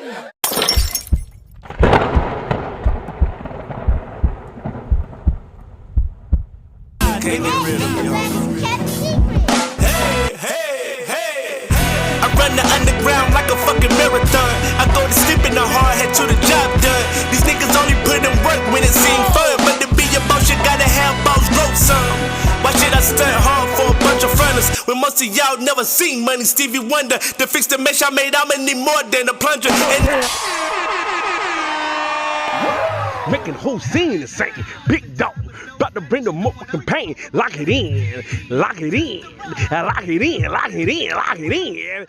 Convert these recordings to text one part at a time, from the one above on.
Can't get rid of me, hey, hey, hey, hey. I run the underground like a fucking marathon. I go to sleep in the hard head to the job done. These niggas only put in work when it seems fun. But to be a boss, you gotta have boss growth some. Why should I stunt hard for a bunch of fronters when most of y'all never seen money? Stevie Wonder, to fix the mesh I made, I'ma need more than a plunger. And making whole scene is saying, big dog, about to bring the motherfucking pain. Lock it in, lock it in, lock it in, lock it in, lock it in.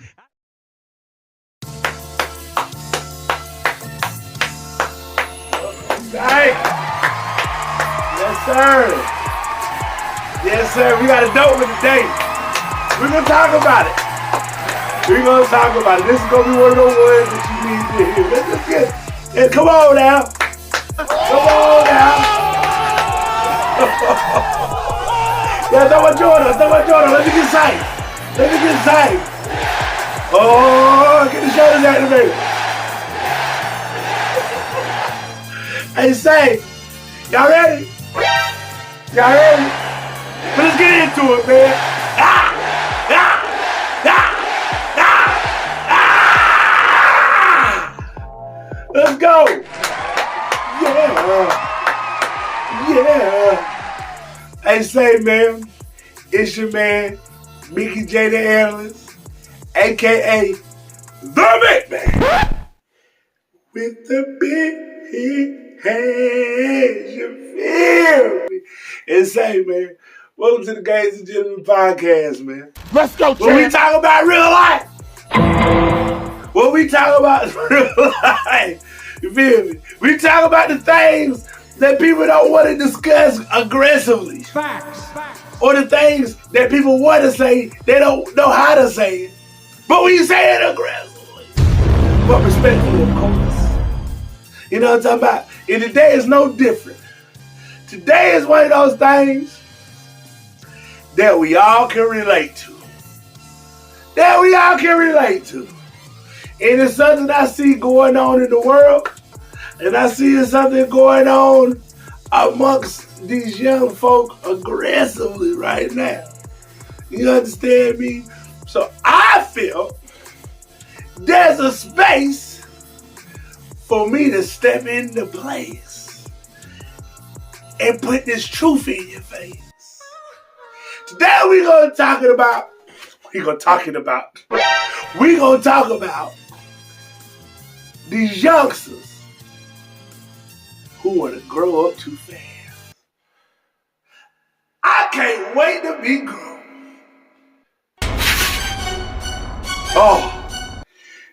Right. Yes, sir. Yes, sir. We got a dope one today. We're gonna talk about it. We're gonna talk about it. This is gonna be one of those words that you need to hear. Let's get it. Yeah, come on now. Come on now. Yeah, throw my Jordan. Let me get sight. Oh, get the shoulders activated. Hey, say, y'all ready? Y'all ready? But let's get into it, man. Let's go. Yeah. Hey, say, man, it's your man, Mickey J. the Analyst, a.k.a. The Big Man. With the big hands, you feel me? And say, man, welcome to the Gays and Gentlemen podcast, man. Let's go, When we talk about real life. When we talk about real life, you feel me? We talk about the things that people don't want to discuss aggressively. Facts. Or the things that people want to say, they don't know how to say it. But we say it aggressively. But respectfully, of course. You know what I'm talking about? And today is no different. Today is one of those things that we all can relate to. And it's something I see going on in the world. And I see something going on amongst these young folk aggressively right now. You understand me? So I feel there's a space for me to step into place and put this truth in your face. Today we're gonna talk about these youngsters who want to grow up too fast. I can't wait to be grown. Oh,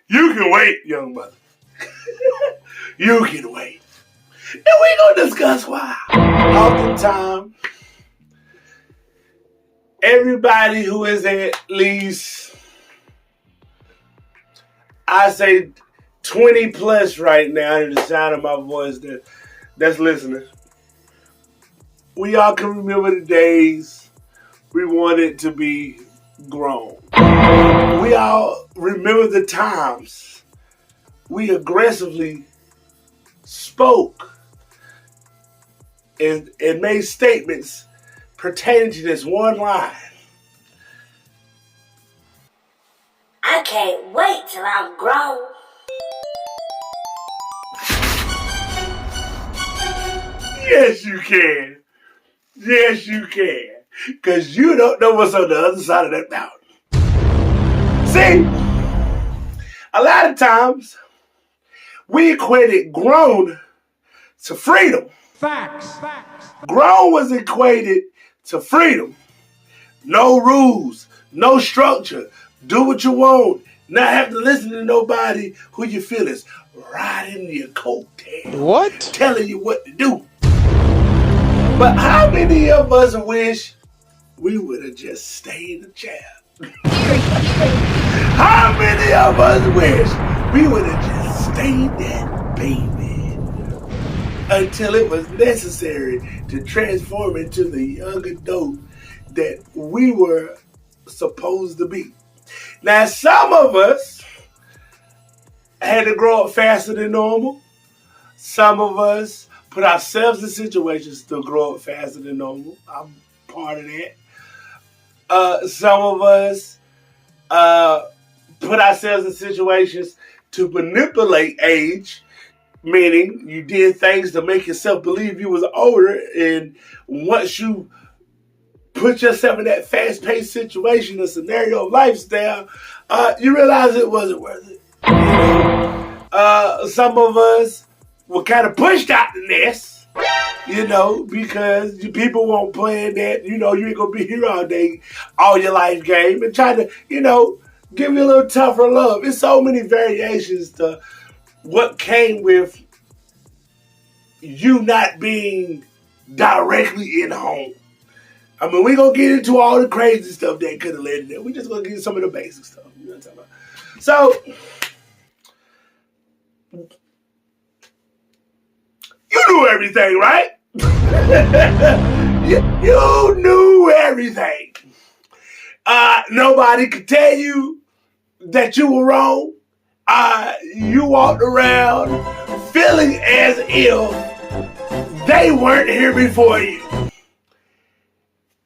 you can wait, young mother. You can wait. And we're gonna discuss why. Oftentimes, everybody who is at least, I say 20 plus right now, in the sound of my voice that's listening. We all can remember the days we wanted to be grown. We all remember the times we aggressively spoke and made statements pertaining to this one line. I can't wait till I'm grown. Yes, you can. Yes, you can. Because you don't know what's on the other side of that mountain. See, a lot of times, we equated grown to freedom. Facts. Grown was equated to freedom. No rules, no structure. Do what you want. Not have to listen to nobody who you feel is riding your coattail. What? Telling you what to do. But how many of us wish we would have just stayed a child? How many of us wish we would have just stayed that baby until it was necessary to transform into the young adult that we were supposed to be? Now, some of us had to grow up faster than normal. Some of us put ourselves in situations to grow up faster than normal. I'm part of that. Some of us put ourselves in situations to manipulate age, meaning you did things to make yourself believe you was older, and once you put yourself in that fast-paced situation, a scenario lifestyle, you realize it wasn't worth it. You know? Some of us were kind of pushed out the nest, because people won't plan that, you ain't going to be here all day, all your life game, and try to, give you a little tougher love. There's so many variations to what came with you not being directly in home. I mean, we're going to get into all the crazy stuff that could have led to that. We're just going to get some of the basic stuff. You know what I'm talking about? So, you knew everything, right? you knew everything. Nobody could tell you that you were wrong. You walked around feeling as if they weren't here before you.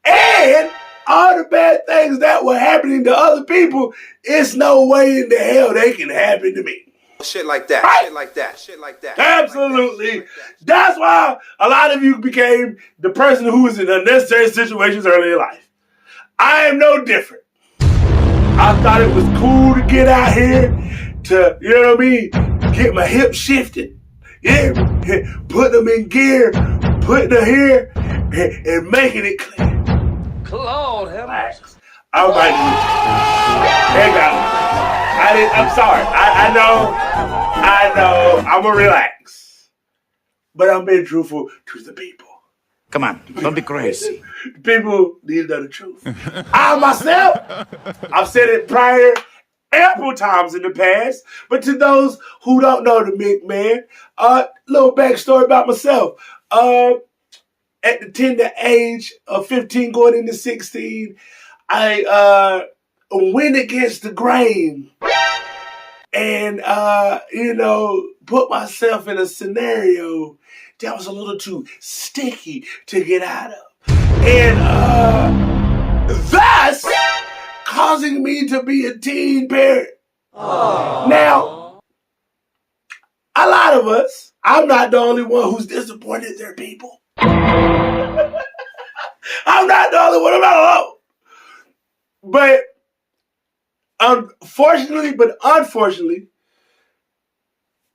And all the bad things that were happening to other people, it's no way in the hell they can happen to me. Shit like that. Right? Shit like that. Absolutely. That's why a lot of you became the person who was in unnecessary situations early in life. I am no different. I thought it was cool to get out here to, get my hips shifted. Yeah, put them in gear, putting them here, and making it clear. Lord, relax. I was like, hang on. I'm sorry. I know. I'm going to relax. But I'm being truthful to the people. Come on, don't be crazy. People need to know the truth. I myself, I've said it prior ample times in the past, but to those who don't know the Mick Man, little backstory about myself. At the tender age of 15 going into 16, I went against the grain and, put myself in a scenario that was a little too sticky to get out of. And thus causing me to be a teen parent. Aww. Now, a lot of us, I'm not the only one who's disappointed their people. I'm not the only one. I'm not alone. But unfortunately,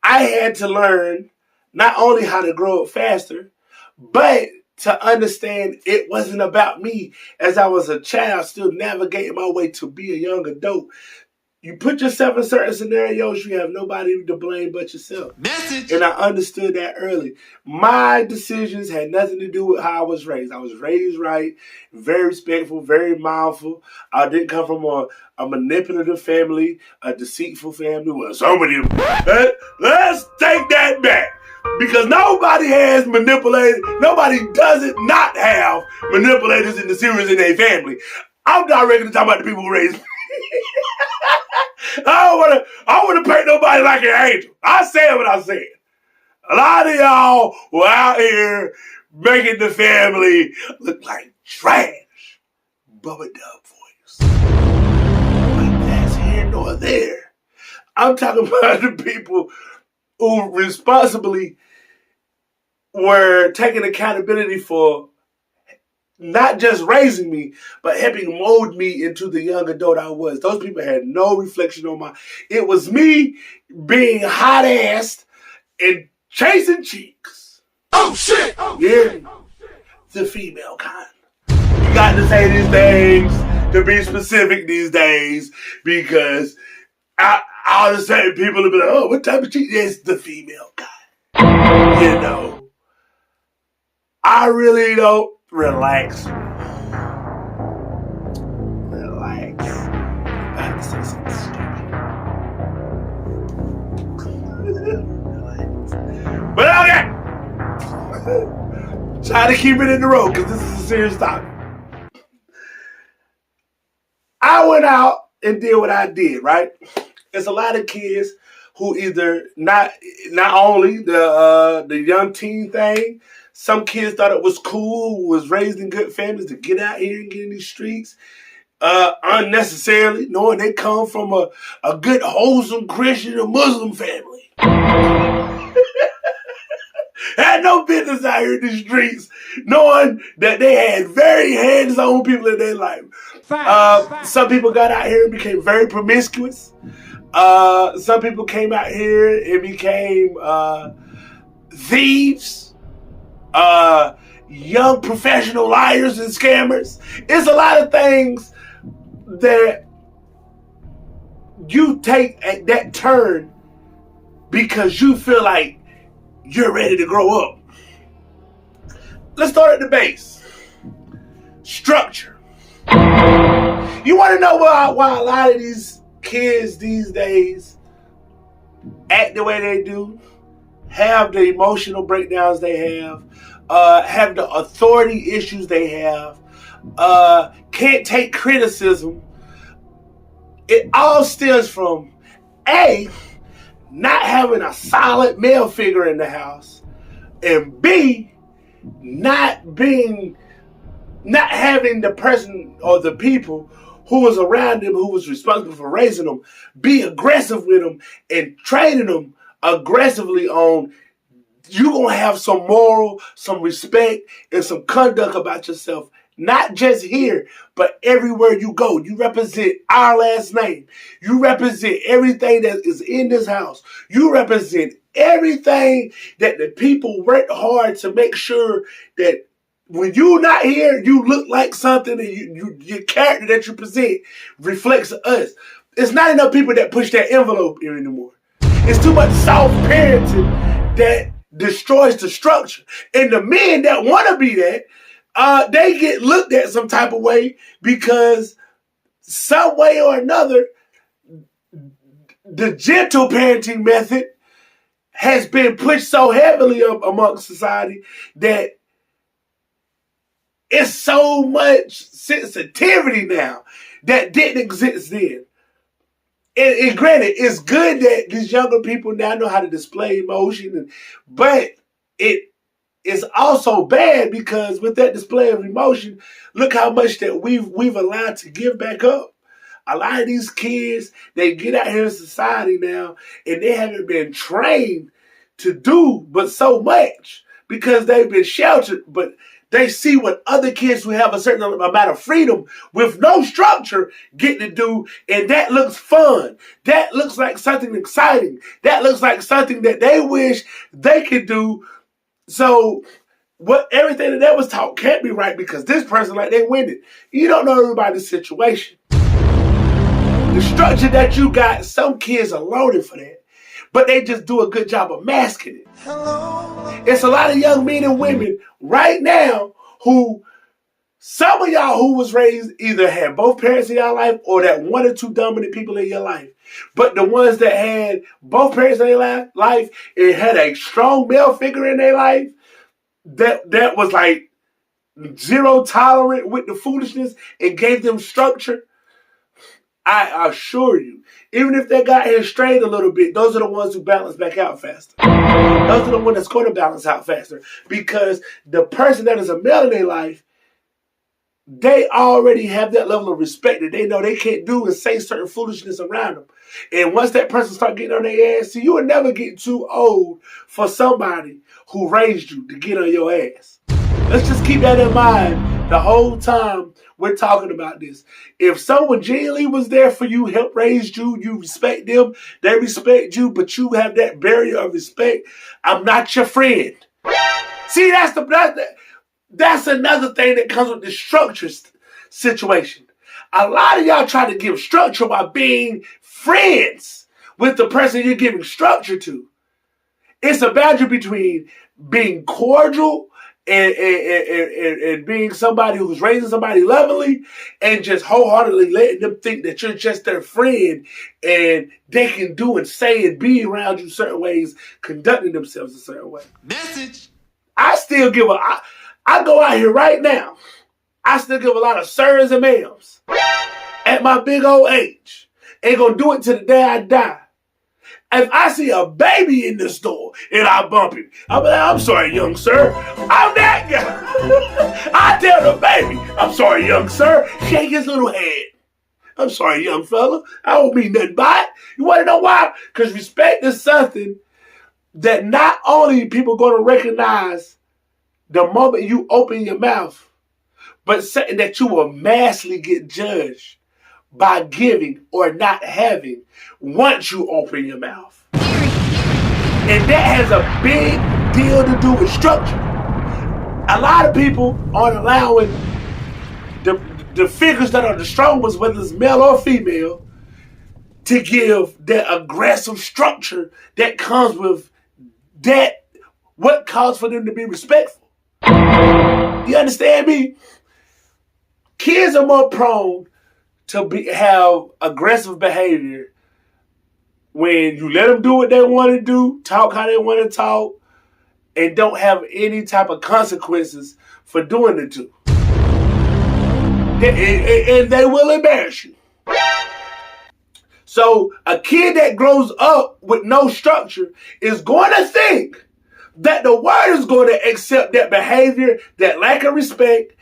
I had to learn not only how to grow up faster, but to understand it wasn't about me as I was a child still navigating my way to be a young adult. You put yourself in certain scenarios, you have nobody to blame but yourself. Message. And I understood that early. My decisions had nothing to do with how I was raised. I was raised right, very respectful, very mindful. I didn't come from a manipulative family, a deceitful family. Well, somebody, let's take that back. Because nobody has manipulated, nobody doesn't not have manipulators in the series in their family. I'm directly talking about the people who raised me. I don't want to paint nobody like an angel. I said what I said. A lot of y'all were out here making the family look like trash. Bubba Dub voice. But that's here nor there. I'm talking about the people who responsibly were taking accountability for not just raising me, but helping mold me into the young adult I was. Those people had no reflection on it was me being hot-assed and chasing cheeks. Oh shit! Yeah. The female kind. You got to say these things to be specific these days because all of a sudden people will be like, oh, what type of cheek? It's the female kind. I really don't. Relax. I'm about to say something stupid. Relax. But okay. Try to keep it in the road because this is a serious topic. I went out and did what I did, right? There's a lot of kids who either not only the young teen thing. Some kids thought it was cool, who was raised in good families, to get out here and get in these streets unnecessarily, knowing they come from a good, wholesome Christian or Muslim family. Had no business out here in the streets, knowing that they had very hands-on people in their life. Some people got out here and became very promiscuous. Some people came out here and became thieves, young professional liars and scammers. It's a lot of things that you take at that turn because you feel like you're ready to grow up. Let's start at the base. Structure. You want to know why a lot of these kids these days act the way they do, have the emotional breakdowns they have the authority issues they have, can't take criticism? It all stems from A, not having a solid male figure in the house, and B, not having the person or the people who was around them, who was responsible for raising them, be aggressive with them and training them aggressively on, you're going to have some moral, some respect, and some conduct about yourself. Not just here, but everywhere you go. You represent our last name. You represent everything that is in this house. You represent everything that the people worked hard to make sure that when you're not here, you look like something, and your character that you present reflects us. It's not enough people that push that envelope here anymore. It's too much soft parenting that destroys the structure. And the men that want to be that, they get looked at some type of way because some way or another, the gentle parenting method has been pushed so heavily up amongst society that it's so much sensitivity now that didn't exist then. And granted, it's good that these younger people now know how to display emotion, but it is also bad because with that display of emotion, look how much that we've allowed to give back up. A lot of these kids, they get out here in society now and they haven't been trained to do but so much because they've been sheltered, but they see what other kids who have a certain amount of freedom with no structure get to do, and that looks fun. That looks like something exciting. That looks like something that they wish they could do. So everything that was taught can't be right because this person, like, they win it. You don't know everybody's situation. The structure that you got, some kids are loaded for that, but they just do a good job of masking it. It's a lot of young men and women right now who, some of y'all who was raised either had both parents in your life or that one or two dominant people in your life. But the ones that had both parents in their life and had a strong male figure in their life, that was like zero tolerant with the foolishness and gave them structure, I assure you, even if they got here strayed a little bit, those are the ones who balance back out faster. Those are the ones that's going to balance out faster because the person that is a male in their life, they already have that level of respect that they know they can't do and say certain foolishness around them. And once that person start getting on their ass, see, you will never get too old for somebody who raised you to get on your ass. Let's just keep that in mind the whole time we're talking about this. If someone genuinely was there for you, helped raise you, you respect them, they respect you, but you have that barrier of respect, I'm not your friend. See, that's another thing that comes with the structure situation. A lot of y'all try to give structure by being friends with the person you're giving structure to. It's a boundary between being cordial and being somebody who's raising somebody lovingly and just wholeheartedly letting them think that you're just their friend and they can do and say and be around you certain ways, conducting themselves a certain way. Message. I go out here right now. I still give a lot of sirs and ma'ams at my big old age. Ain't gonna do it till the day I die. if I see a baby in the store and I bump him, I'm like, I'm sorry, young sir. I'm that guy. I tell the baby, I'm sorry, young sir. Shake his little head. I'm sorry, young fella. I don't mean nothing by it. You want to know why? Because respect is something that not only people going to recognize the moment you open your mouth, but something that you will massively get judged by giving or not having once you open your mouth. And that has a big deal to do with structure. A lot of people aren't allowing the figures that are the strongest, whether it's male or female, to give that aggressive structure that comes with that, what calls for them to be respectful. You understand me? Kids are more prone to have aggressive behavior when you let them do what they want to do, talk how they want to talk, and don't have any type of consequences for doing it to. And they will embarrass you. So a kid that grows up with no structure is going to think that the world is going to accept that behavior, that lack of respect,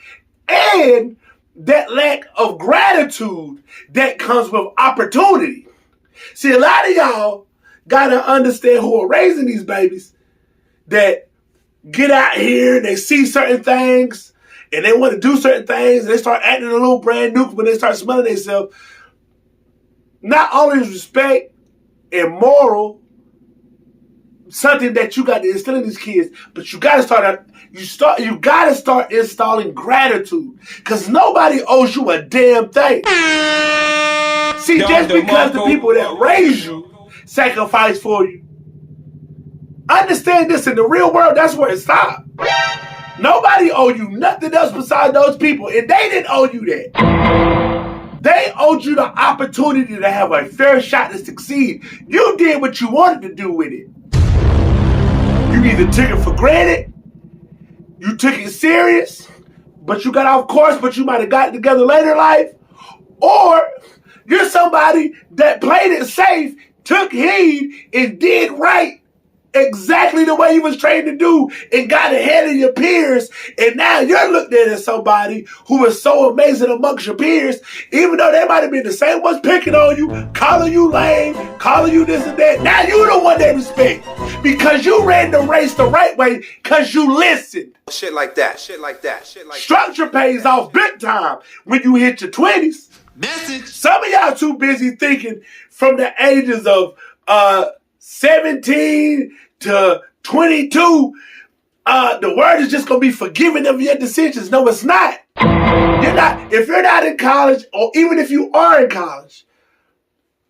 and that lack of gratitude that comes with opportunity. See, a lot of y'all got to understand who are raising these babies that get out here and they see certain things and they want to do certain things and they start acting a little brand new when they start smelling themselves. Not only is respect and moral something that you got to instill in these kids, but you got to start installing gratitude, because nobody owes you a damn thing. See, just because the people that raise you sacrifice for you, understand this, in the real world, that's where it stops. Nobody owe you nothing else besides those people, and they didn't owe you that. They owed you the opportunity to have a fair shot to succeed. You did what you wanted to do with it. You either took it for granted, you took it serious, but you got off course, but you might have gotten together later in life, or you're somebody that played it safe, took heed, and did right exactly the way you was trained to do and got ahead of your peers, and now you're looked at as somebody who is so amazing amongst your peers, even though they might have been the same ones picking on you, calling you lame, calling you this and that. Now you the one they respect because you ran the race the right way, because you listened. Shit like that. Shit like that. Shit like Structure pays off big time when you hit your 20s. Message. Some of y'all too busy thinking from the ages of 17 to 22, the word is just going to be forgiving of your decisions. No, it's not. If you're not in college, or even if you are in college,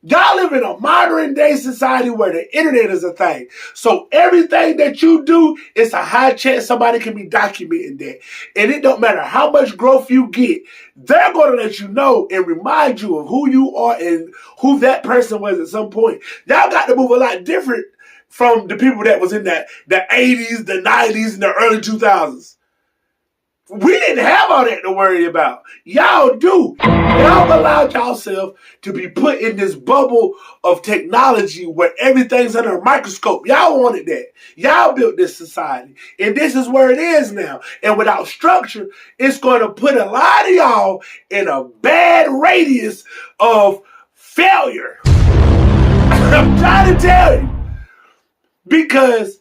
y'all live in a modern day society where the internet is a thing. So everything that you do, it's a high chance somebody can be documenting that. And it don't matter how much growth you get, they're going to let you know and remind you of who you are and who that person was at some point. Y'all got to move a lot different from the people that was in the 80s, the 90s, and the early 2000s. We didn't have all that to worry about. Y'all do. Y'all allowed yourself to be put in this bubble of technology where everything's under a microscope. Y'all wanted that. Y'all built this society. And this is where it is now. And without structure, it's going to put a lot of y'all in a bad radius of failure. I'm trying to tell you. Because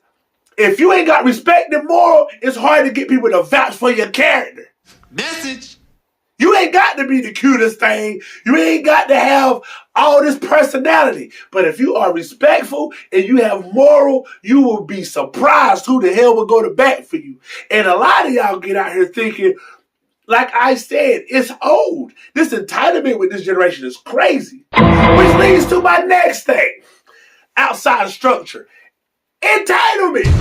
if you ain't got respect and moral, it's hard to get people to vouch for your character. Message. You ain't got to be the cutest thing. You ain't got to have all this personality. But if you are respectful and you have moral, you will be surprised who the hell will go to bat for you. And a lot of y'all get out here thinking, like I said, it's old. This entitlement with this generation is crazy. Which leads to my next thing. Outside of structure. Entitlement.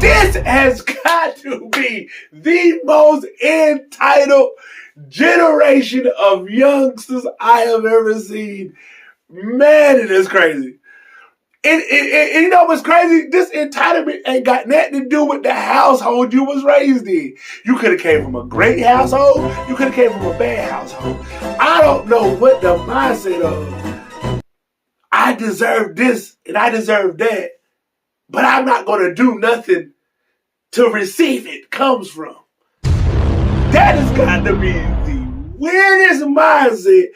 This has got to be the most entitled generation of youngsters I have ever seen. Man, it is crazy. And you know what's crazy? This entitlement ain't got nothing to do with the household you was raised in. You could have came from a great household. You could have came from a bad household. I don't know what the mindset of. I deserve this and I deserve that, but I'm not going to do nothing to receive it comes from. That has got to be the weirdest mindset.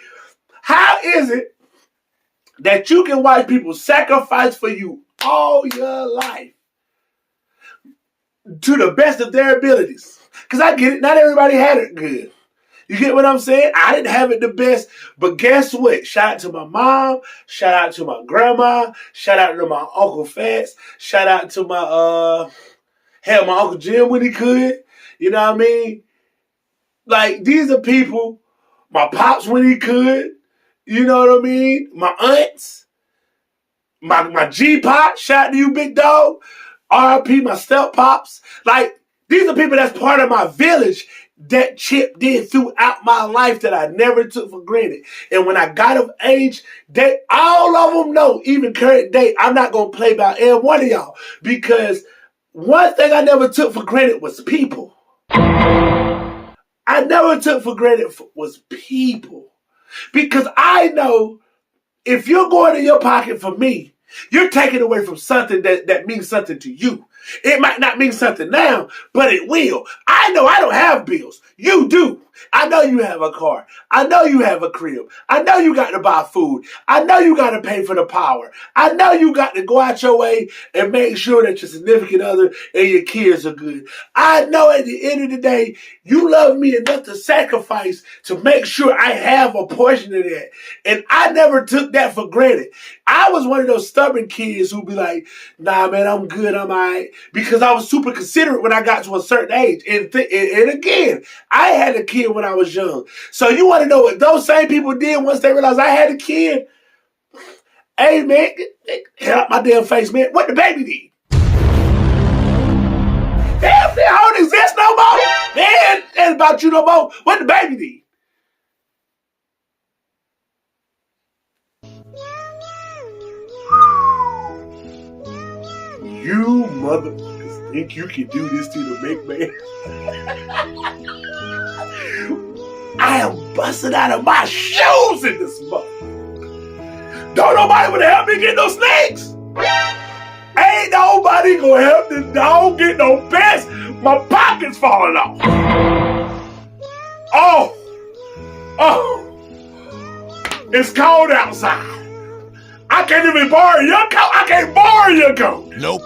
How is it that you can watch people sacrifice for you all your life to the best of their abilities? Because I get it, not everybody had it good. You get what I'm saying? I didn't have it the best, but guess what? Shout out to my mom, shout out to my grandma, shout out to my Uncle Fats, shout out to my my Uncle Jim when he could. You know what I mean? Like, these are people, my pops when he could, you know what I mean? My aunts, my G-Pop, shout out to you, big dog. R.I.P, my step-pops. Like, these are people that's part of my village that chipped in throughout my life that I never took for granted. And when I got of age, they all of them know, even current day, I'm not going to play by every one of y'all. Because one thing I never took for granted was people. I never took for granted was people. Because I know if you're going in your pocket for me, you're taking away from something that means something to you. It might not mean something now, but it will. I know I don't have bills. You do. I know you have a car. I know you have a crib. I know you got to buy food. I know you got to pay for the power. I know you got to go out your way and make sure that your significant other and your kids are good. I know at the end of the day, you love me enough to sacrifice to make sure I have a portion of that. And I never took that for granted. I was one of those stubborn kids who'd be like, nah, man, I'm good, I'm all right. Because I was super considerate when I got to a certain age. And again, I had a kid when I was young. So you want to know what those same people did once they realized I had a kid? Hey, man, hell out my damn face, man. What the baby did? Damn, they don't exist no more. Man, it ain't about you no more. What the baby did? You motherfuckers think you can do this to the big man? I am busting out of my shoes in this month. Don't nobody want to help me get no snakes. Ain't nobody gonna help this dog get no pets. My pocket's falling off. Oh, it's cold outside. I can't even borrow your coat. I can't borrow your coat. Nope.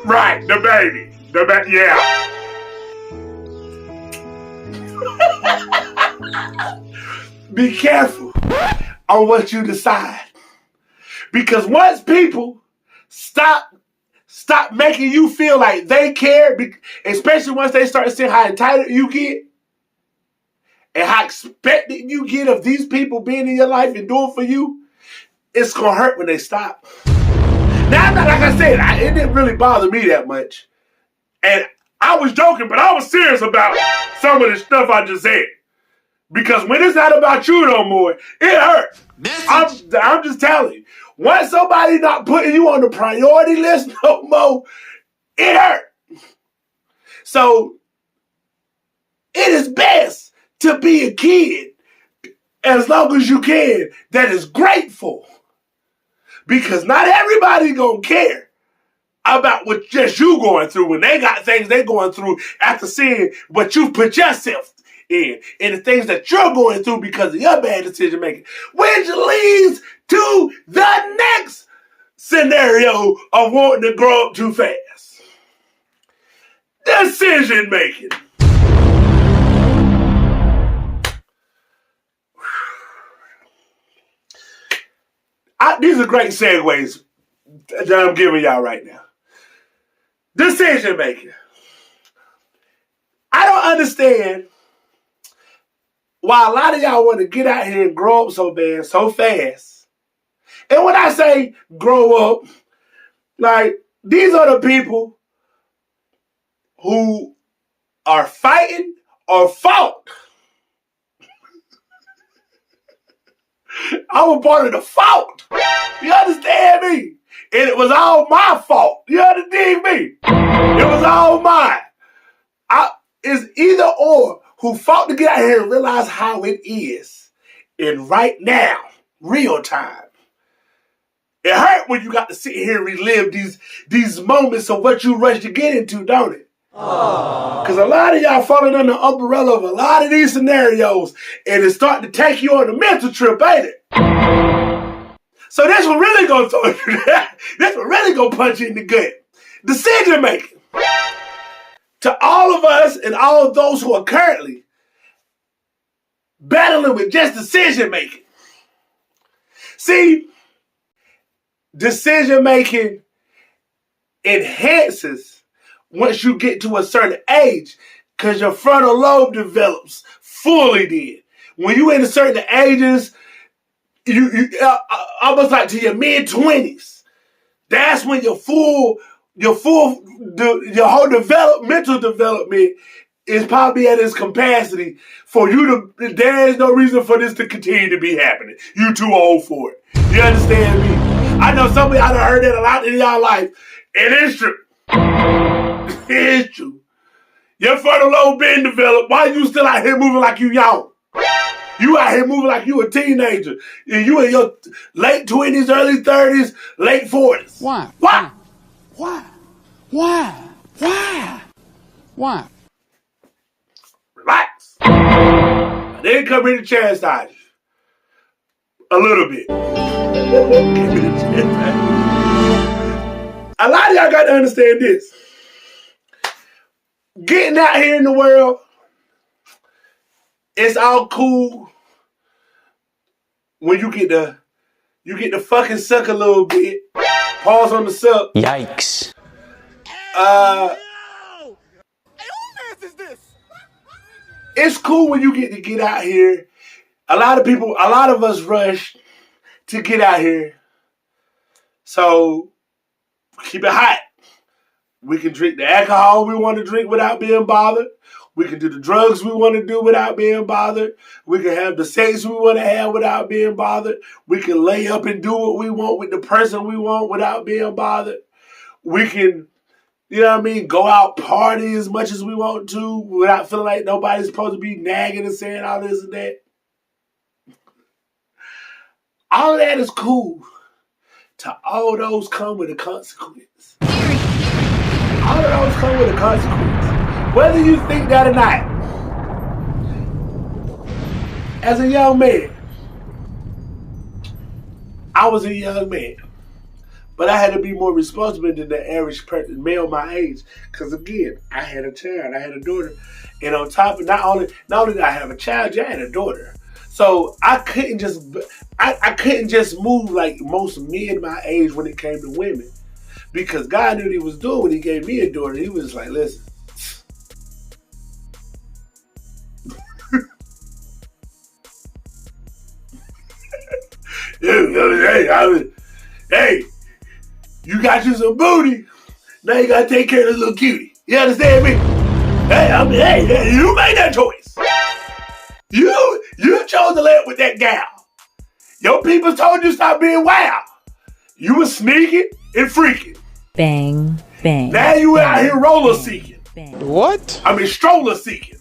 Right, the baby. Yeah. Be careful on what you decide. Because once people stop making you feel like they care, especially once they start seeing how entitled you get and how expected you get of these people being in your life and doing for you, it's going to hurt when they stop. Now, like I said, it didn't really bother me that much. And I was joking, but I was serious about some of the stuff I just said. Because when it's not about you no more, it hurts. I'm just telling you. Once somebody not putting you on the priority list no more, it hurt. So, it is best to be a kid, as long as you can, that is grateful. Because not everybody gonna care about what just you going through when they got things they going through after seeing what you put yourself in and the things that you're going through because of your bad decision making. Which leads to the next scenario of wanting to grow up too fast. Decision making. These are great segues that I'm giving y'all right now. Decision making. I don't understand why a lot of y'all want to get out here and grow up so bad, so fast. And when I say grow up, like, these are the people who are fighting or fought. I was part of the fault. You understand me? And it was all my fault. You understand me? It was all mine. It's either or who fought to get out here and realize how it is. And right now, real time, It hurt when you got to sit here and relive these moments of what you rushed to get into, don't it? Because a lot of y'all falling under the umbrella of a lot of these scenarios, and it's starting to take you on a mental trip, ain't it? So that's what really gonna throw you. That's what really gonna punch you in the gut. Decision making. To all of us and all of those who are currently battling with just decision making. See, decision making enhances once you get to a certain age because your frontal lobe develops fully then. When you in a certain ages, you almost like to your mid-20s, that's when your whole developmental development is probably at its capacity for you to, there is no reason for this to continue to be happening. You too old for it. You understand me? I know some of y'all done heard that a lot in y'all life. It is true. It is true. Your frontal lobe been developed. Why are you still out here moving like you young? You out here moving like you a teenager. And you in your late 20s, early 30s, late 40s. Why? Why? Why? Why? Why? Why? Relax. I didn't come here to chastise you. A little bit. A lot of y'all got to understand this. Getting out here in the world, it's all cool when you get to fucking suck a little bit. Pause on the suck. Yikes. It's cool when you get out here. A lot of us rush to get out here. So keep it hot. We can drink the alcohol we want to drink without being bothered. We can do the drugs we want to do without being bothered. We can have the sex we want to have without being bothered. We can lay up and do what we want with the person we want without being bothered. We can, you know what I mean, go out party as much as we want to without feeling like nobody's supposed to be nagging and saying all this and that. All of that is cool. To all those come with a consequence. All of those come with a consequence. Whether you think that or not. As a young man, I was a young man. But I had to be more responsible than the average person, male my age. Because again, I had a child, I had a daughter. And on top of not only did I have a child, I had a daughter. So I couldn't just move like most men my age when it came to women. Because God knew what he was doing when he gave me a daughter. He was like, listen. Hey, you got you some booty. Now you gotta take care of this little cutie. You understand me? Hey, you made that choice. You chose to lay up with that gal. Your people told you stop being wild. You were sneaking and freaking. Bang, bang. Now you out here roller seeking. What? Stroller seeking.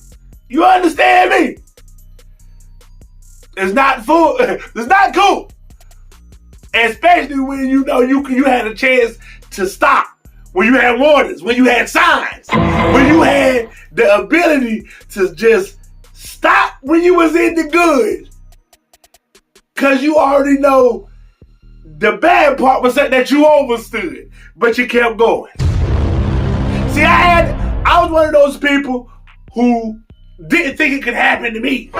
You understand me? It's not full. It's not cool. Especially when you know you had a chance to stop. When you had warnings. When you had signs. When you had the ability to just stop when you was in the good. Because you already know the bad part was that you overstood, but you kept going. See, I was one of those people who didn't think it could happen to me.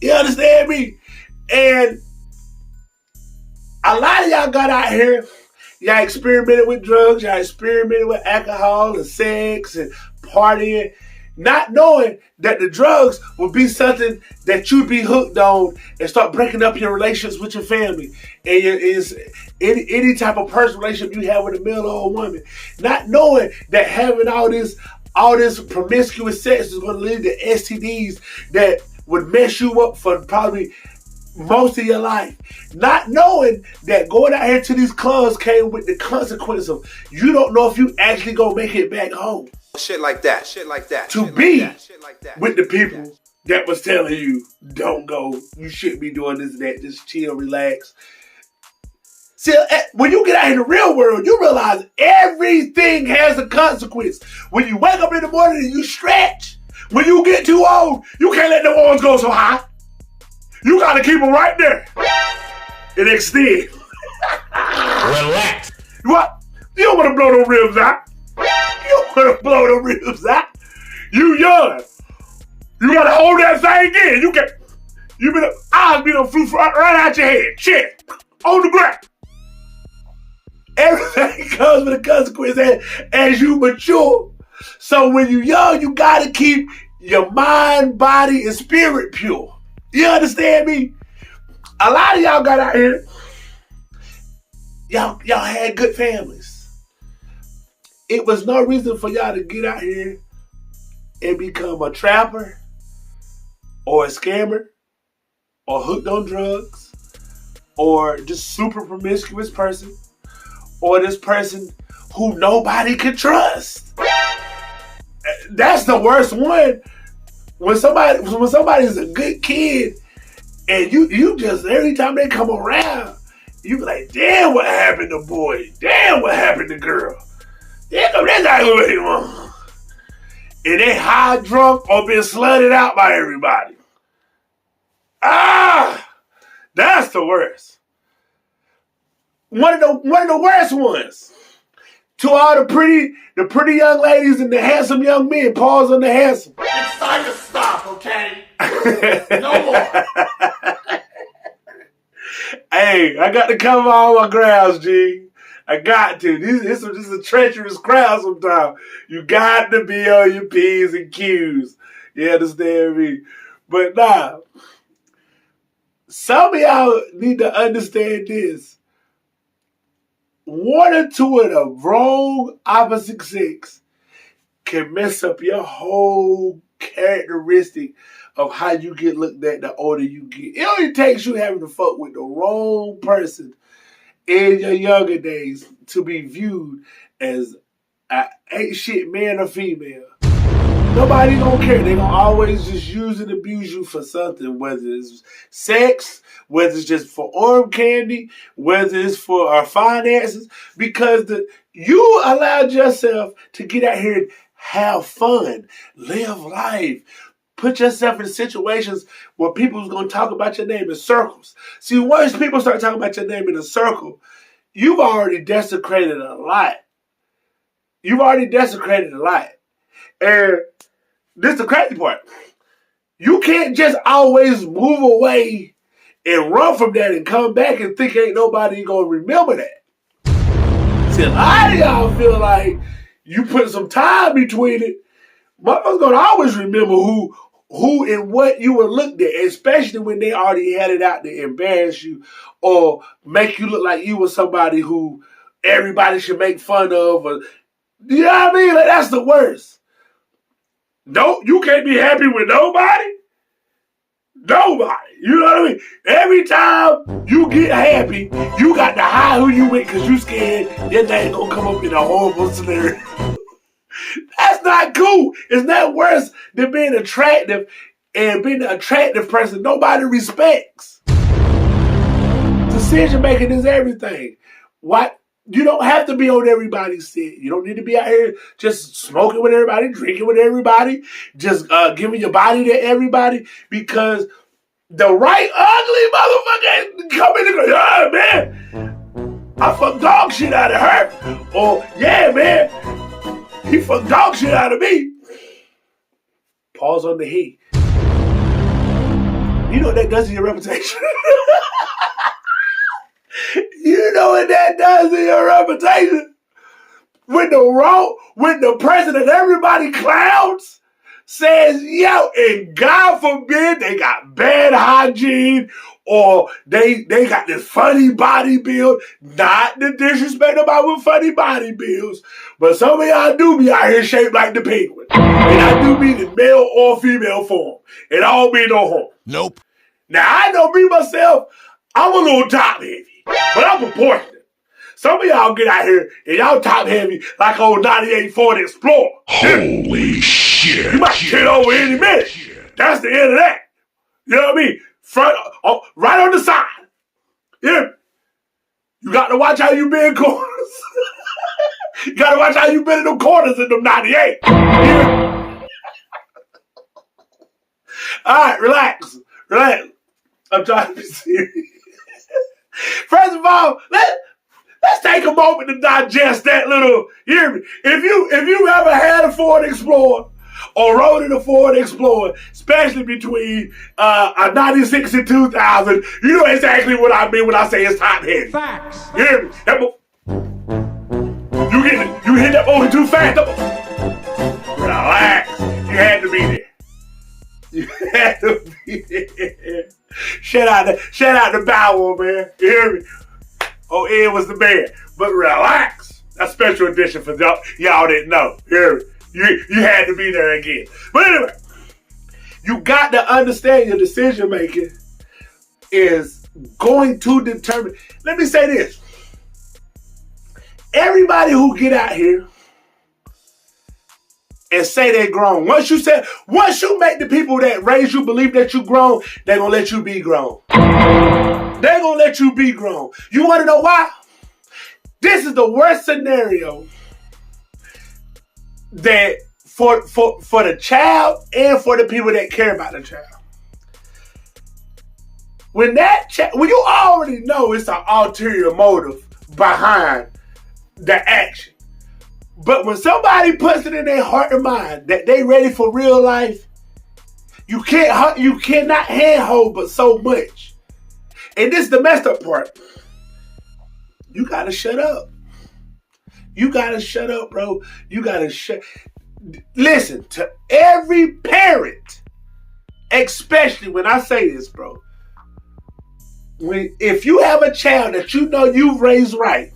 You understand me? And a lot of y'all got out here, y'all experimented with drugs, y'all experimented with alcohol and sex and partying, not knowing that the drugs would be something that you'd be hooked on and start breaking up your relationships with your family and any type of personal relationship you have with a male or a woman. Not knowing that having all this promiscuous sex is going to lead to STDs that would mess you up for probably most of your life. Not knowing that going out here to these clubs came with the consequence of you don't know if you actually gonna make it back home. Shit like that. To be with the people that was telling you, don't go, you shouldn't be doing this and that, just chill, relax. See, when you get out in the real world, you realize everything has a consequence. When you wake up in the morning and you stretch, when you get too old, you can't let the arms go so high. You gotta keep them right there and extend. Relax. What? You don't want to blow them ribs out. You don't want to blow them ribs out. You young. You gotta hold that thing in. You can. I'll be the flew right out your head. Shit. On the ground. Everything comes with a consequence as you mature. So when you're young, you gotta keep your mind, body, and spirit pure. You understand me? A lot of y'all got out here. Y'all had good families. It was no reason for y'all to get out here and become a trapper or a scammer or hooked on drugs or just super promiscuous person or this person who nobody can trust. That's the worst one. When somebody's a good kid and you just every time they come around, you be like, damn, what happened to boy? Damn, what happened to girl? Damn, that guy away, mom. And they high, drunk, or been slutted out by everybody. That's the worst. One of the worst ones. To all the pretty young ladies and the handsome young men, pause on the handsome. It's time to stop, okay? No more. Hey, I got to cover all my grounds, G. I got to. This is a treacherous crowd sometimes. You got to be on your P's and Q's. You understand me? But nah, some of y'all need to understand this. One or two of the wrong opposite sex can mess up your whole characteristic of how you get looked at the older you get. It only takes you having to fuck with the wrong person in your younger days to be viewed as a ain't shit man or female. Nobody gonna care. They gonna always just use and abuse you for something, whether it's sex, whether it's just for arm candy, whether it's for our finances, because you allowed yourself to get out here and have fun, live life, put yourself in situations where people's gonna talk about your name in circles. See, once people start talking about your name in a circle, you've already desecrated a lot. And this is the crazy part. You can't just always move away and run from that and come back and think ain't nobody gonna remember that. See, a lot of y'all feel like you put some time between it. Motherfuckers gonna always remember who and what you were looked at, especially when they already had it out to embarrass you or make you look like you were somebody who everybody should make fun of. Or, you know what I mean? Like, that's the worst. No, you can't be happy with nobody. Nobody. You know what I mean? Every time you get happy, you got to hide who you with because you scared that thing gonna come up in a horrible scenario. That's not cool. It's not worse than being attractive and being an attractive person nobody respects. Decision making is everything. What? You don't have to be on everybody's set. You don't need to be out here just smoking with everybody, drinking with everybody, just giving your body to everybody, because the right ugly motherfucker come in and go, oh, man, I fucked dog shit out of her. Or, yeah, man, he fucked dog shit out of me. Pause on the he. You know what that does to your reputation? You know what that does to your reputation? When the person that everybody clowns says, yo, and God forbid they got bad hygiene or they got this funny body build, not the disrespect about with funny body builds, but some of y'all do be out here shaped like the penguin. And I do mean in male or female form. It all be no harm. Nope. Now, I know me myself, I'm a little top heavy, but I'm proportionate. Some of y'all get out here and y'all top heavy like old 98 Ford Explorer. Holy shit. You might get over any minute. That's the end of that. You know what I mean? Front, right on the side. Yeah. You got to watch how you be in corners. You got to watch how you been in them corners in them 98. Yeah. All right, relax. I'm trying to be serious. First of all, let's take a moment to digest that little. Hear me? If you ever had a Ford Explorer or rode in a Ford Explorer, especially between a 96 and 2000, you know exactly what I mean when I say it's top heavy. Facts. You hear me? You hit that motor too fast. Relax. You had to be there. You had to be there. Shout out to Bow Wow, man. You hear me? Oh, Ed was the man. But relax. A special edition for y'all didn't know. You hear me? You had to be there again. But anyway, you got to understand your decision making is going to determine. Let me say this. Everybody who get out here and say they grown. Once you make the people that raise you believe that you grown, they gonna let you be grown. They gonna let you be grown. You wanna know why? This is the worst scenario that for the child and for the people that care about the child. When you already know it's an ulterior motive behind the action. But when somebody puts it in their heart and mind that they ready for real life, you cannot handhold but so much. And this is the messed up part. You gotta shut up. You gotta shut up, bro. You gotta Listen, to every parent, especially when I say this, bro. If you have a child that you know you've raised right,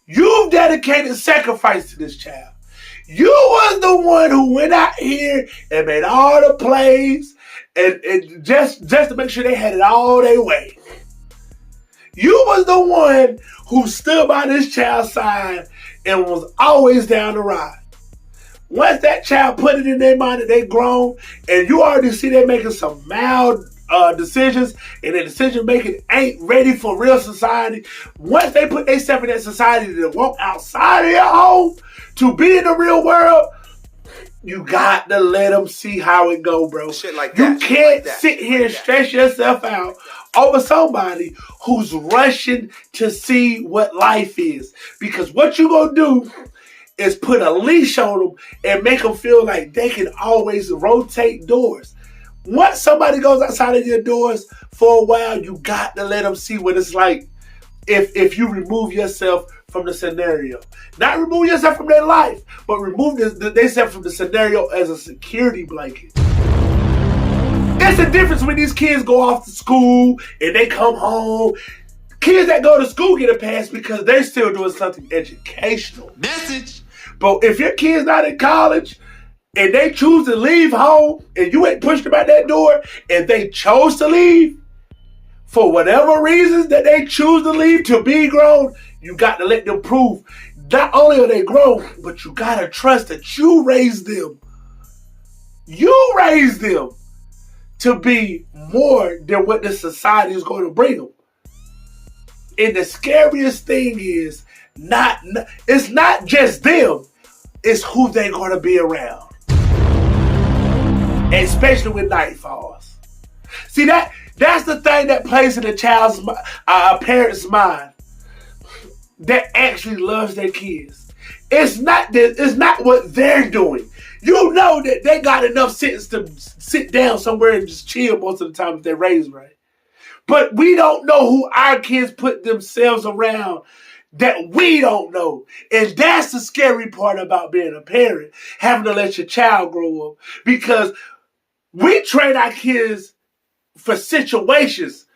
you've dedicated sacrifice to this child. You was the one who went out here and made all the plays and just to make sure they had it all their way. You was the one who stood by this child's side and was always down the ride. Once that child put it in their mind that they grown and you already see they making some mild decisions and their decision making ain't ready for real society. Once they put themselves in that society to walk outside of your home to be in the real world, you got to let them see how it go, bro. Shit like you that. can't sit here and stress yourself out over somebody who's rushing to see what life is. Because what you gonna do is put a leash on them and make them feel like they can always rotate doors. Once somebody goes outside of your doors for a while, you got to let them see what it's like if you remove yourself from the scenario. Not remove yourself from their life, but remove themselves from the scenario as a security blanket. There's a difference when these kids go off to school and they come home. Kids that go to school get a pass because they're still doing something educational. Message. But if your kid's not in college and they choose to leave home and you ain't pushed them out that door and they chose to leave, for whatever reasons that they choose to leave to be grown, you got to let them prove not only are they grown, but you got to trust that you raised them. You raised them to be more than what the society is going to bring them. And the scariest thing is it's not just them, it's who they're going to be around. Especially when night falls. See, that's the thing that plays in a parent's mind that actually loves their kids. It's not what they're doing. You know that they got enough sense to sit down somewhere and just chill most of the time if they're raised right. But we don't know who our kids put themselves around that we don't know. And that's the scary part about being a parent, having to let your child grow up. Because we train our kids for situations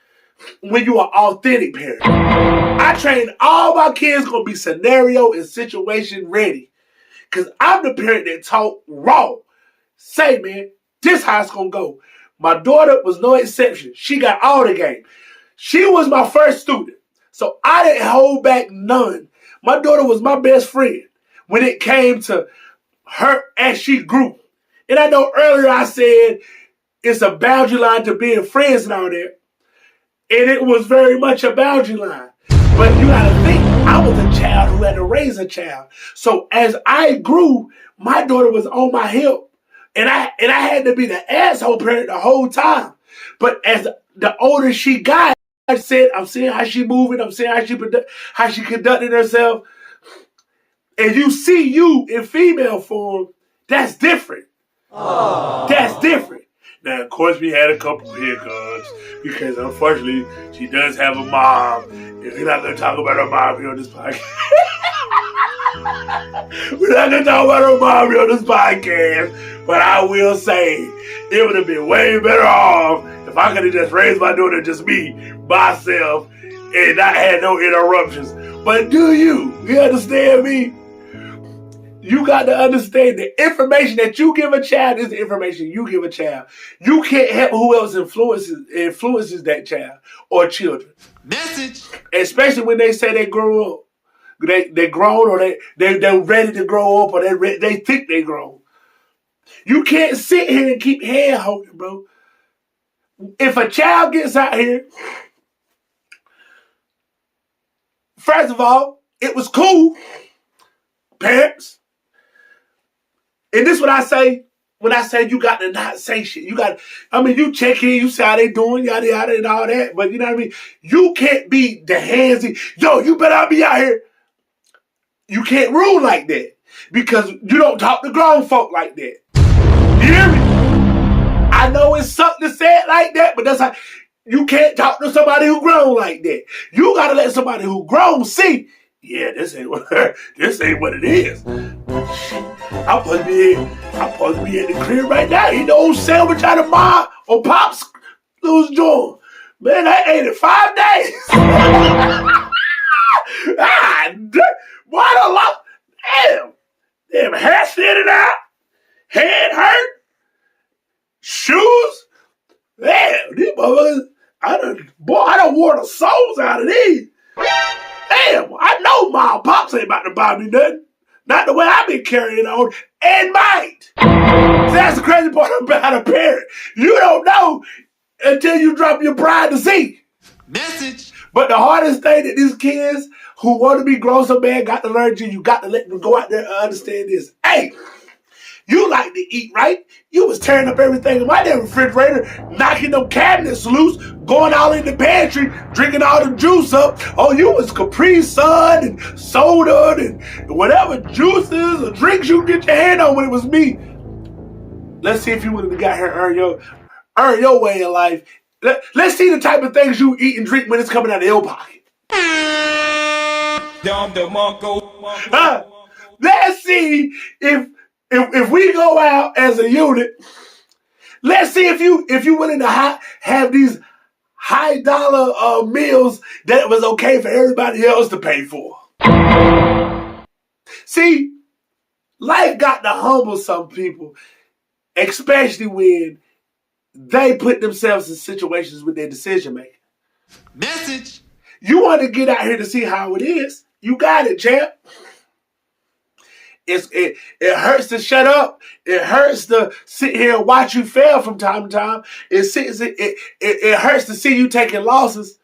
when you are authentic parent. I train all my kids gonna be scenario and situation ready. Cause I'm the parent that taught raw. Say, man, this how it's gonna go. My daughter was no exception. She got all the game. She was my first student. So I didn't hold back none. My daughter was my best friend when it came to her as she grew. And I know earlier I said it's a boundary line to being friends and all that. And it was very much a boundary line. But you gotta think, I was a child who had to raise a child. So as I grew, my daughter was on my hip. And I had to be the asshole parent the whole time. But as the older she got, I said, I'm seeing how she moving, I'm seeing how she conducting herself. And you see you in female form, that's different. Aww. That's different. Now, of course, we had a couple hiccups because, unfortunately, she does have a mom. And we're not going to talk about her mom here on this podcast. We're not going to talk about her mom here on this podcast. But I will say, it would have been way better off if I could have just raised my daughter, just me, myself, and not had no interruptions. But do you understand me? You got to understand the information that you give a child is the information you give a child. You can't help who else influences that child or children. Message. Especially when they say they grow up. They're grown, or they're ready to grow up, or they think they're grown. You can't sit here and keep hand holding, bro. If a child gets out here, first of all, it was cool, parents. And this is what I say when I say you got to not say shit. You check in, you see how they doing, yada, yada, and all that. But you know what I mean? You can't be the handsy, yo, you better not be out here. You can't rule like that because you don't talk to grown folk like that. You hear me? I know it's something to say it like that, but that's how you can't talk to somebody who grown like that. You got to let somebody who grown see, yeah, this ain't what it is. I'm supposed to be in the crib right now. Eat the old sandwich out of mom or pops little joint. Man, I ate it 5 days. What a lot. Damn, hair standing out, head hurt, shoes. Damn, these motherfuckers, I done wore the souls out of these. Damn, I know mom pops ain't about to buy me nothing. Not the way I've been carrying on, and might. See, that's the crazy part about a parent. You don't know until you drop your pride to see. Message. But the hardest thing that these kids who want to be grown so bad got to learn you got to let them go out there and understand this. Hey, you like to eat, right? You was tearing up everything in my damn refrigerator, knocking them cabinets loose, going all in the pantry, drinking all the juice up. Oh, you was Capri Sun and soda and whatever juices or drinks you get your hand on when it was me. Let's see if you would have got here and earn your way in life. Let's see the type of things you eat and drink when it's coming out of your pocket. Let's see if we go out as a unit. Let's see if you willing to have these high dollar meals that was okay for everybody else to pay for. See, life got to humble some people, especially when they put themselves in situations with their decision making. Message. You want to get out here to see how it is. You got it, champ. It hurts to shut up. It hurts to sit here and watch you fail from time to time. It hurts to see you taking losses.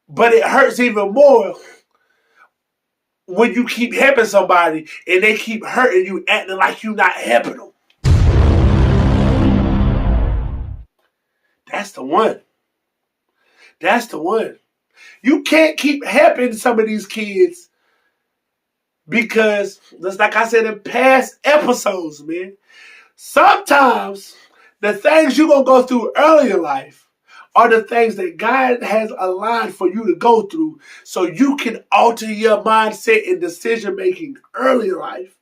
But it hurts even more when you keep helping somebody and they keep hurting you, acting like you're not helping them. That's the one. That's the one. You can't keep helping some of these kids because, just like I said in past episodes, man, sometimes the things you're going to go through early in life are the things that God has aligned for you to go through so you can alter your mindset and decision making early in life.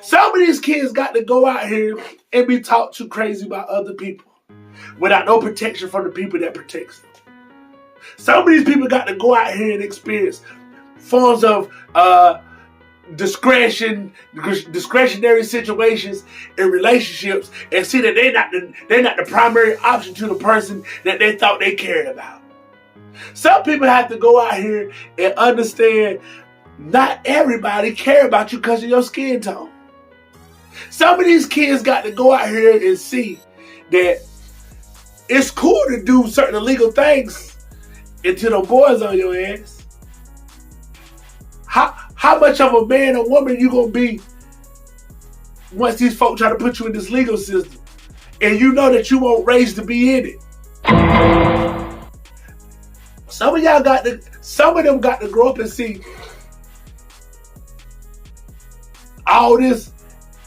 Some of these kids got to go out here and be talked too crazy by other people without no protection from the people that protects them. Some of these people got to go out here and experience forms of discretionary situations in relationships and see that they're not the primary option to the person that they thought they cared about. Some people have to go out here and understand not everybody care about you because of your skin tone. Some of these kids got to go out here and see that it's cool to do certain illegal things until the boys on your ass. How much of a man or woman you gonna be once these folks try to put you in this legal system, and you know that you won't raise to be in it? Some of them got to grow up and see all this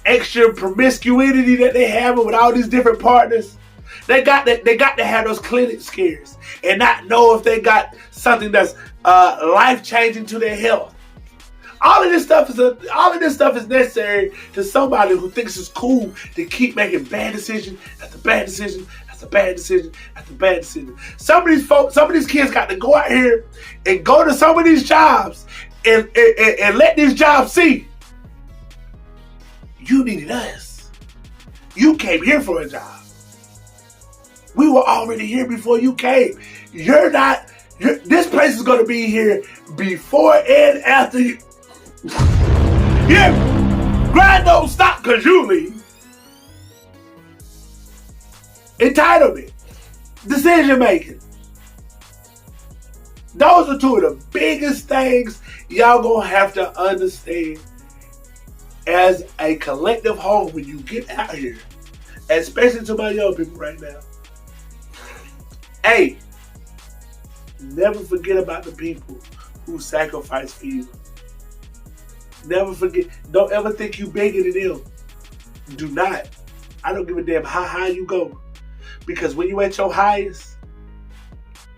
extra promiscuity that they have with all these different partners. They got to have those clinic scares and not know if they got something that's life changing to their health. All of this stuff is necessary to somebody who thinks it's cool to keep making bad decision after bad decision after bad decision after bad decision. Some of these kids got to go out here and go to some of these jobs and let these jobs see you needed us. You came here for a job. We were already here before you came. This place is going to be here before and after you. Yeah, grind don't stop because you leave. Entitlement, decision making. Those are two of the biggest things y'all gonna have to understand as a collective whole when you get out here, especially to my young people right now. Hey, never forget about the people who sacrifice for you. Never forget. Don't ever think you bigger than them. Do not. I don't give a damn how high you go. Because when you at your highest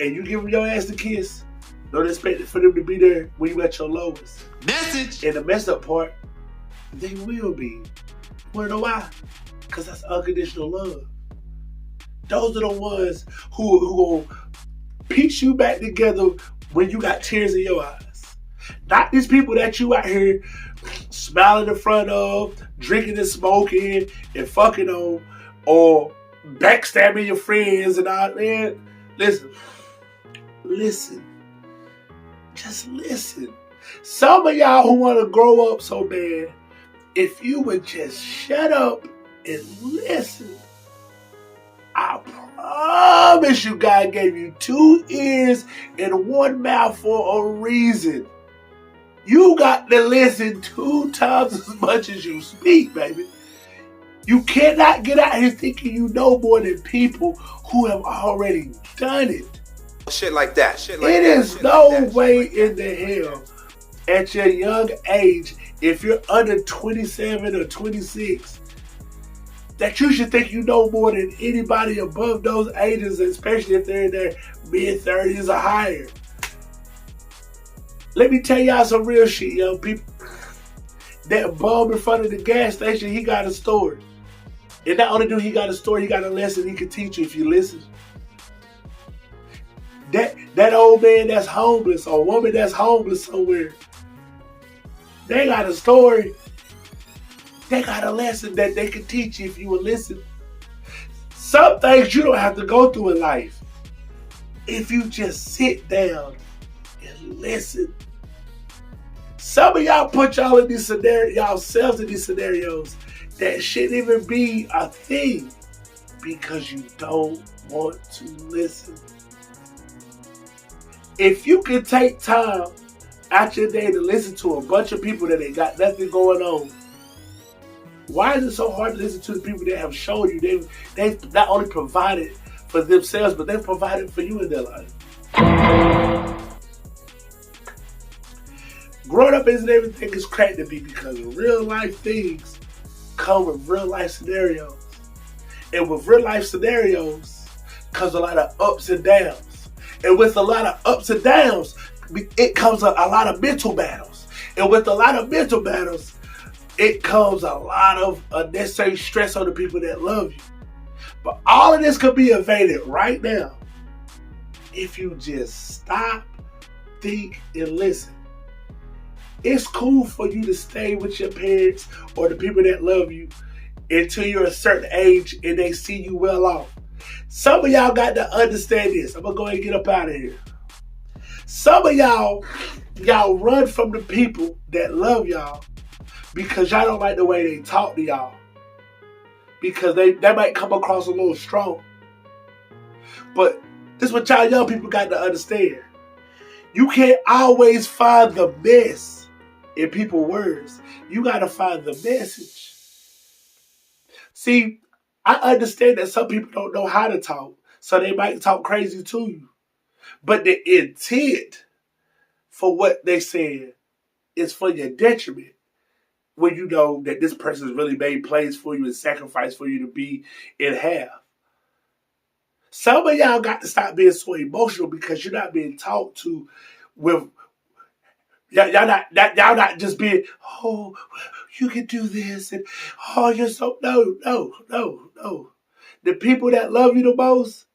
and you give them your ass a kiss, don't expect for them to be there when you at your lowest. Message. And the messed up part, they will be. You wanna know why? Because that's unconditional love. Those are the ones who gonna piece you back together when you got tears in your eyes. Not these people that you out here smiling in front of, drinking and smoking and fucking on, or backstabbing your friends and all. Man, listen. Just listen. Some of y'all who want to grow up so bad, if you would just shut up and listen, I promise you God gave you 2 ears and 1 mouth for a reason. You got to listen 2 times as much as you speak, baby. You cannot get out here thinking you know more than people who have already done it. Shit like that. It is no way in the hell at your young age, if you're under 27 or 26, that you should think you know more than anybody above those ages, especially if they're in their mid-30s or higher. Let me tell y'all some real shit, young people. That bum in front of the gas station, he got a story. And not only do he got a story, he got a lesson he can teach you if you listen. That old man that's homeless or woman that's homeless somewhere, they got a story. They got a lesson that they can teach you if you will listen. Some things you don't have to go through in life if you just sit down and listen. Some of y'all put y'all in these scenarios, yourselves in these scenarios that shouldn't even be a thing because you don't want to listen. If you can take time out your day to listen to a bunch of people that ain't got nothing going on, why is it so hard to listen to the people that have shown you they've not only provided for themselves, but they've provided for you in their life? Growing up isn't everything it's cracked to be, because real life things come with real life scenarios. And with real life scenarios comes a lot of ups and downs. And with a lot of ups and downs, it comes a lot of mental battles. And with a lot of mental battles, it comes a lot of unnecessary stress on the people that love you. But all of this could be evaded right now if you just stop, think, and listen. It's cool for you to stay with your parents or the people that love you until you're a certain age and they see you well off. Some of y'all got to understand this. I'm going to go ahead and get up out of here. Some of y'all run from the people that love y'all because y'all don't like the way they talk to y'all. Because they might come across a little strong. But this is what y'all young people got to understand. You can't always find the best in people's words. You got to find the message. See, I understand that some people don't know how to talk, so they might talk crazy to you. But the intent for what they said is for your detriment. When you know that this person's really made plays for you and sacrificed for you to be in half. Some of y'all got to stop being so emotional because you're not being talked to with y'all not just being, oh, you can do this and oh, you're so no. The people that love you the most,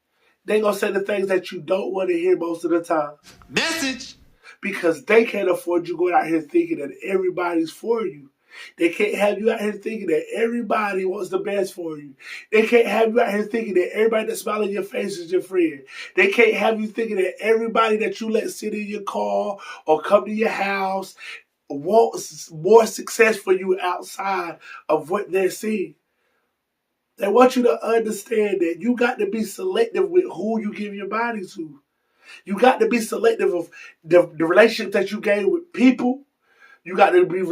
they gonna say the things that you don't want to hear most of the time. Message. Because they can't afford you going out here thinking that everybody's for you. They can't have you out here thinking that everybody wants the best for you. They can't have you out here thinking that everybody that smiles in your face is your friend. They can't have you thinking that everybody that you let sit in your car or come to your house wants more success for you outside of what they're seeing. They want you to understand that you got to be selective with who you give your body to. You got to be selective of the relationships that you gain with people. You got to be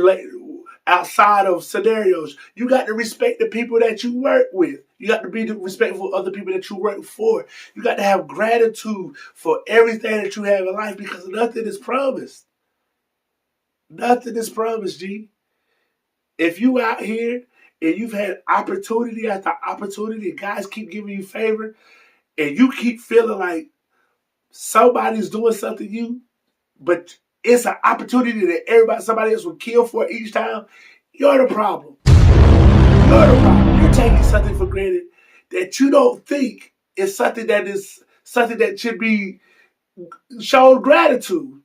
outside of scenarios. You got to respect the people that you work with. You got to be respectful of the people that you work for. You got to have gratitude for everything that you have in life because nothing is promised. Nothing is promised, G. If you out here and you've had opportunity after opportunity, guys keep giving you favor, and you keep feeling like somebody's doing something to you, but it's an opportunity that somebody else will kill for each time, you're the problem. You're the problem. You're taking something for granted that you don't think is something that should be shown gratitude.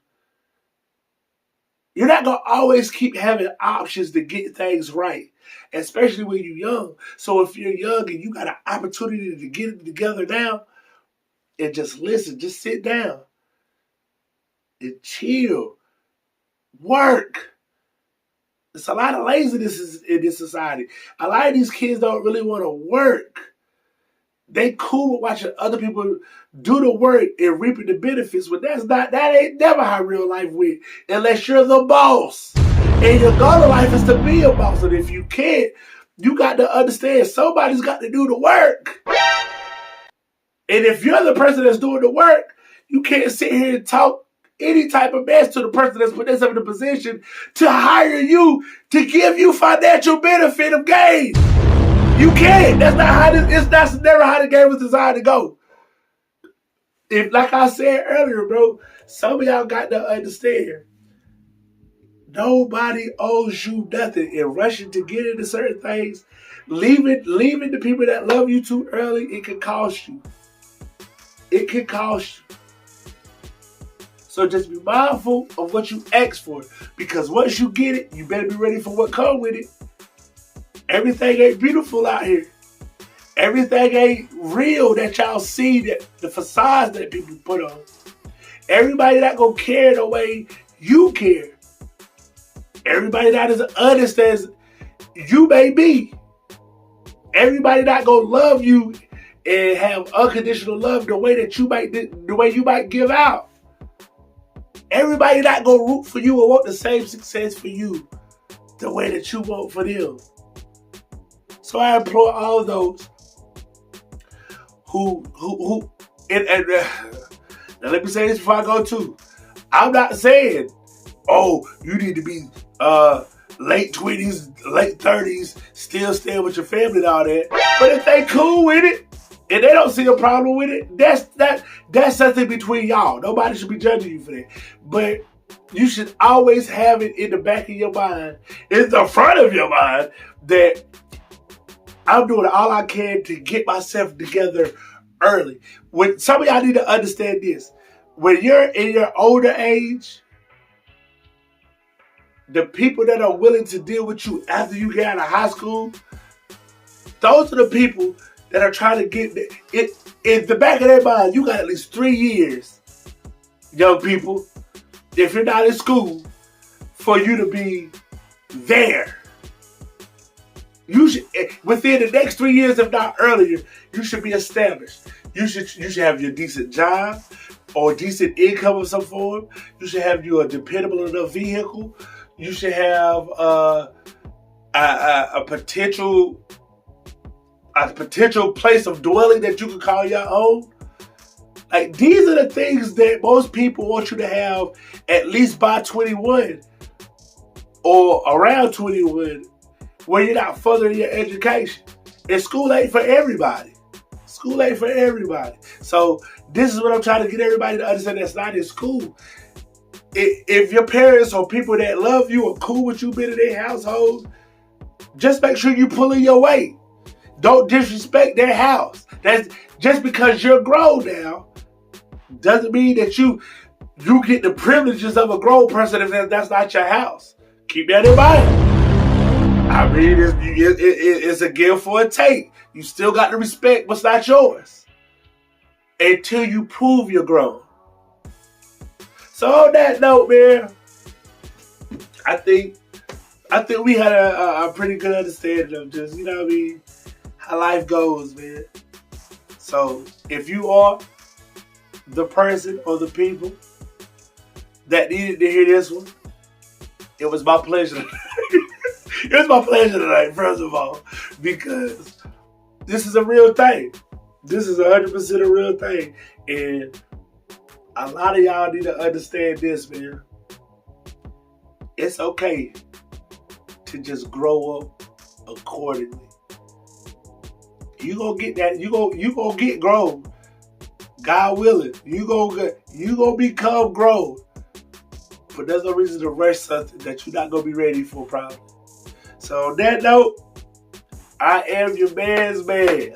You're not going to always keep having options to get things right, especially when you're young. So if you're young and you got an opportunity to get it together now and just listen, just sit down and chill, work. There's a lot of laziness in this society. A lot of these kids don't really want to work. They cool with watching other people do the work and reaping the benefits, but that ain't never how real life went, unless you're the boss. And your goal in life is to be a boss. And if you can't, you got to understand somebody's got to do the work. And if you're the person that's doing the work, you can't sit here and talk any type of mess to the person that's put themselves in a position to hire you to give you financial benefit of gain. You can't. That's never how the game was designed to go. If, like I said earlier, bro, some of y'all got to understand. Nobody owes you nothing. And rushing to get into certain things, leaving the people that love you too early, it can cost you. It can cost you. So just be mindful of what you ask for. Because once you get it, you better be ready for what comes with it. Everything ain't beautiful out here. Everything ain't real that y'all see, that the facades that people put on. Everybody not gonna care the way you care. Everybody not as honest as you may be. Everybody not gonna love you and have unconditional love the way that you might give out. Everybody not gonna root for you or want the same success for you the way that you want for them. So I implore all those who and now let me say this before I go too. I'm not saying, oh, you need to be late 20s, late 30s, still staying with your family and all that. But if they cool with it and they don't see a problem with it, that's something between y'all. Nobody should be judging you for that. But you should always have it in the back of your mind, in the front of your mind, that I'm doing all I can to get myself together early. When some of y'all need to understand this. When you're in your older age, the people that are willing to deal with you after you get out of high school, those are the people that are trying to get it in the back of their mind. You got at least 3 years, young people, if you're not in school, for you to be there. You should, within the next 3 years, if not earlier, you should be established. You should have your decent job or decent income of some form. You should have you a dependable enough vehicle. You should have a potential place of dwelling that you can call your own. Like, these are the things that most people want you to have at least by 21 or around 21, where you're not furthering your education. And school ain't for everybody. School ain't for everybody. So this is what I'm trying to get everybody to understand, that's not in school. If your parents or people that love you or cool with you being in their household, just make sure you pulling your weight. Don't disrespect their house. That's just because you're grown now doesn't mean that you get the privileges of a grown person if that's not your house. Keep that in mind. I mean, it's a give for a take. You still got to respect what's not yours until you prove you're grown. So on that note, man, I think we had a pretty good understanding of just, you know what I mean, how life goes, man. So if you are the person or the people that needed to hear this one, it was my pleasure. It was my pleasure tonight, first of all, because this is a real thing. This is 100% a real thing. And a lot of y'all need to understand this, man. It's okay to just grow up accordingly. You gonna get that. You gonna get grown. God willing, you gonna become grown. But there's no reason to rush something that you're not gonna be ready for, probably. So on that note, I am your man's man.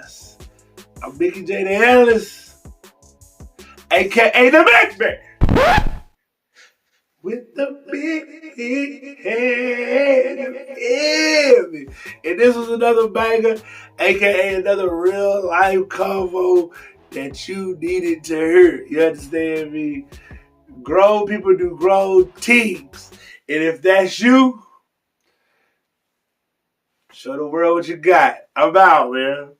I'm Mickey J the Analyst, aka the Big Man. With the big head. And this was another banger, aka another real life convo that you needed to hear. You understand me? Grown people do grown things. And if that's you, show the world what you got. I'm out, man.